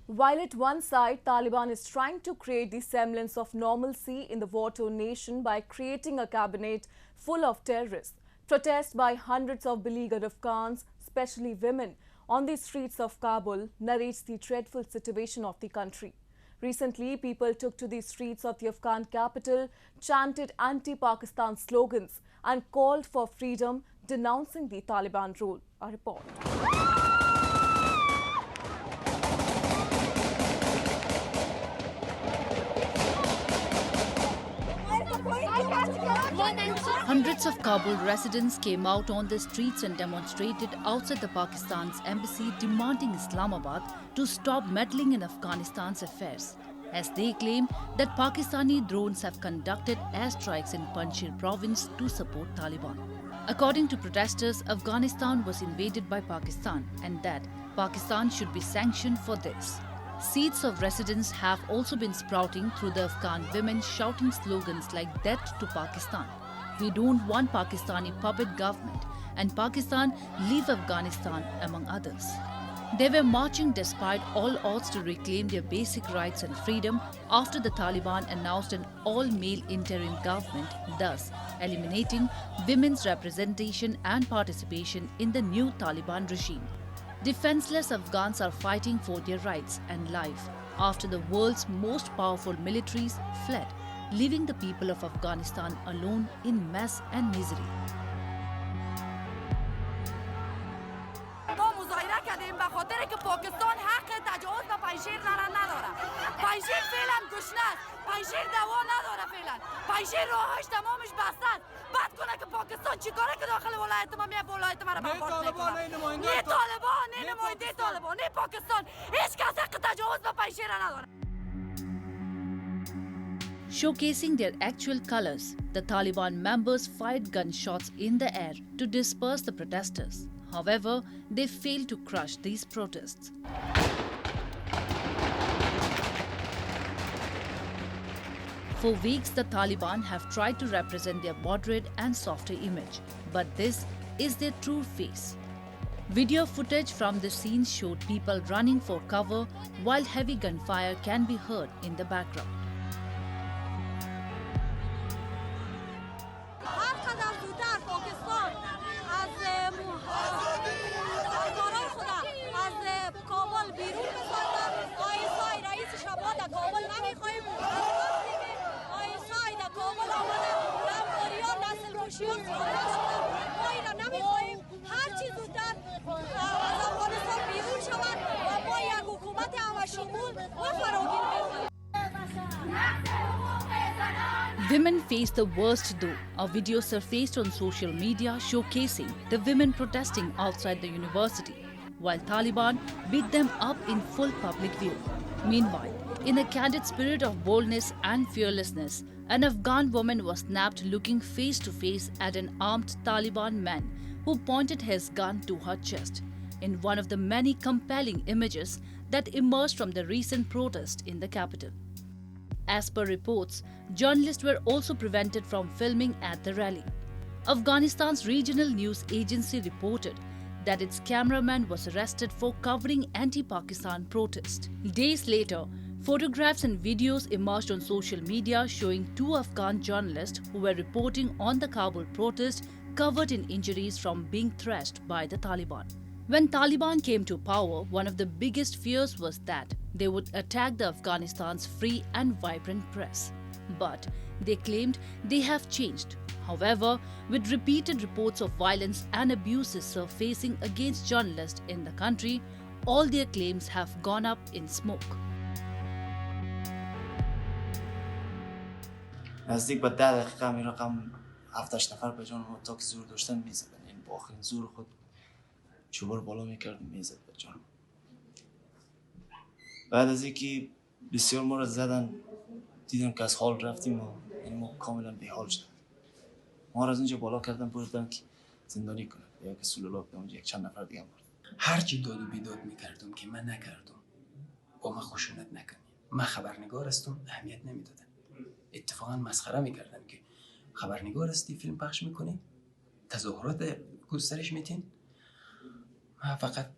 While at one side, Taliban is trying to create the semblance of normalcy in the war-torn nation by creating a cabinet full of terrorists, protests by hundreds of beleaguered Afghans, especially women, on the streets of Kabul narrates the dreadful situation of the country. Recently, people took to the streets of the Afghan capital, chanted anti-Pakistan slogans and called for freedom, denouncing the Taliban rule. A report. Hundreds of Kabul residents came out on the streets and demonstrated outside the Pakistan's embassy demanding Islamabad to stop meddling in Afghanistan's affairs, as they claim that Pakistani drones have conducted airstrikes in Panjshir province to support Taliban. According to protesters, Afghanistan was invaded by Pakistan and that Pakistan should be sanctioned for this. Seeds of residents have also been sprouting through the Afghan women shouting slogans like "Death to Pakistan," "We don't want Pakistani puppet government," and "Pakistan, leave Afghanistan," among others. They were marching despite all odds to reclaim their basic rights and freedom after the Taliban announced an all-male interim government, thus eliminating women's representation and participation in the new Taliban regime. Defenseless Afghans are fighting for their rights and life after the world's most powerful militaries fled, leaving the people of Afghanistan alone in mess and misery. ما مظاهره کردیم به خاطر که پاکستان حق تجاوز به پنجشیر نداره. پنجشیر فعلا گشنه است. پنجشیر دوا نداره فعلا. پنجشیر راهش تمامش بسته است. بعد کنه که پاکستان چیکاره که داخل ولایت ما میاد ولایت ما رو برباد میکنه. نه طالبان، نه نماینده طالبان، نه پاکستان. هیچ کس حق تجاوز به پنجشیر نداره. Showcasing their actual colors, the Taliban members fired gunshots in the air to disperse the protesters. However, they failed to crush these protests. For weeks, the Taliban have tried to represent their moderate and softer image, but this is their true face. Video footage from the scenes showed people running for cover while heavy gunfire can be heard in the background. Women face the worst though. A video surfaced on social media showcasing the women protesting outside the university, while Taliban beat them up in full public view. Meanwhile, in a candid spirit of boldness and fearlessness, an Afghan woman was snapped looking face to face at an armed Taliban man who pointed his gun to her chest, in one of the many compelling images that emerged from the recent protest in the capital. As per reports, journalists were also prevented from filming at the rally. Afghanistan's regional news agency reported that its cameraman was arrested for covering anti-Pakistan protest. Days later, photographs and videos emerged on social media showing two Afghan journalists who were reporting on the Kabul protest covered in injuries from being thrashed by the Taliban. When Taliban came to power, one of the biggest fears was that they would attack the Afghanistan's free and vibrant press. But they claimed they have changed. However, with repeated reports of violence and abuses surfacing against journalists in the country, all their claims have gone up in smoke. نزدیک به 10 دقیقه می رقم 7-8 نفر به جان ما تا که زور داشتن میزدن، این با آخرین زور خود چوبر بالا میکرد میزد به جان. بعد از اینکه بسیار ما را زدن دیدم که از حال رفتیم و یعنی ما کاملا بی‌حال شدیم. ما را از اینجا بالا کردن بردن که زندانی کنن یا که سلولا به اونجا یک چند نفر دیگه برد. هر چی داد و بیداد میکردم که من نکردم با من خشونت نکنی. من خبرنگار هستم، اهمیت نمیدادم. اتفاقا مسخره میکردم که خبرنگار هستی فیلم پخش میکنی، تظاهرات گسترش میتین. من فقط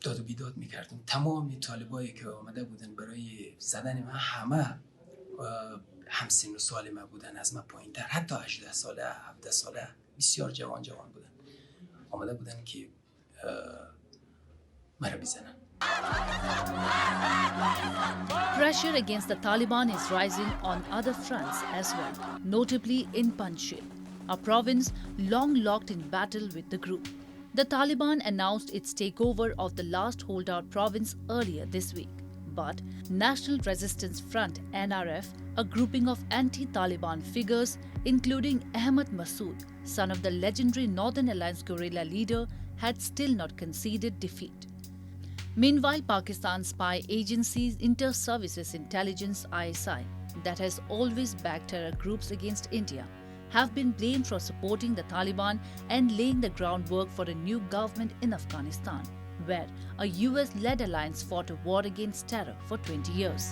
داد و بیداد میکردم. تمام طالبایی که آمده بودن برای زدن من همه همسن و سال من بودن، از من پایین تر، حتی 18 ساله 17 ساله، بسیار جوان بودن، آمده بودن که مرا بزنن. Pressure against the Taliban is rising on other fronts as well, notably in Panjshir, a province long locked in battle with the group. The Taliban announced its takeover of the last holdout province earlier this week. But National Resistance Front (NRF), a grouping of anti-Taliban figures, including Ahmad Massoud, son of the legendary Northern Alliance guerrilla leader, had still not conceded defeat. Meanwhile, Pakistan's spy agency Inter-Services Intelligence (ISI), that has always backed terror groups against India, have been blamed for supporting the Taliban and laying the groundwork for a new government in Afghanistan, where a US-led alliance fought a war against terror for 20 years.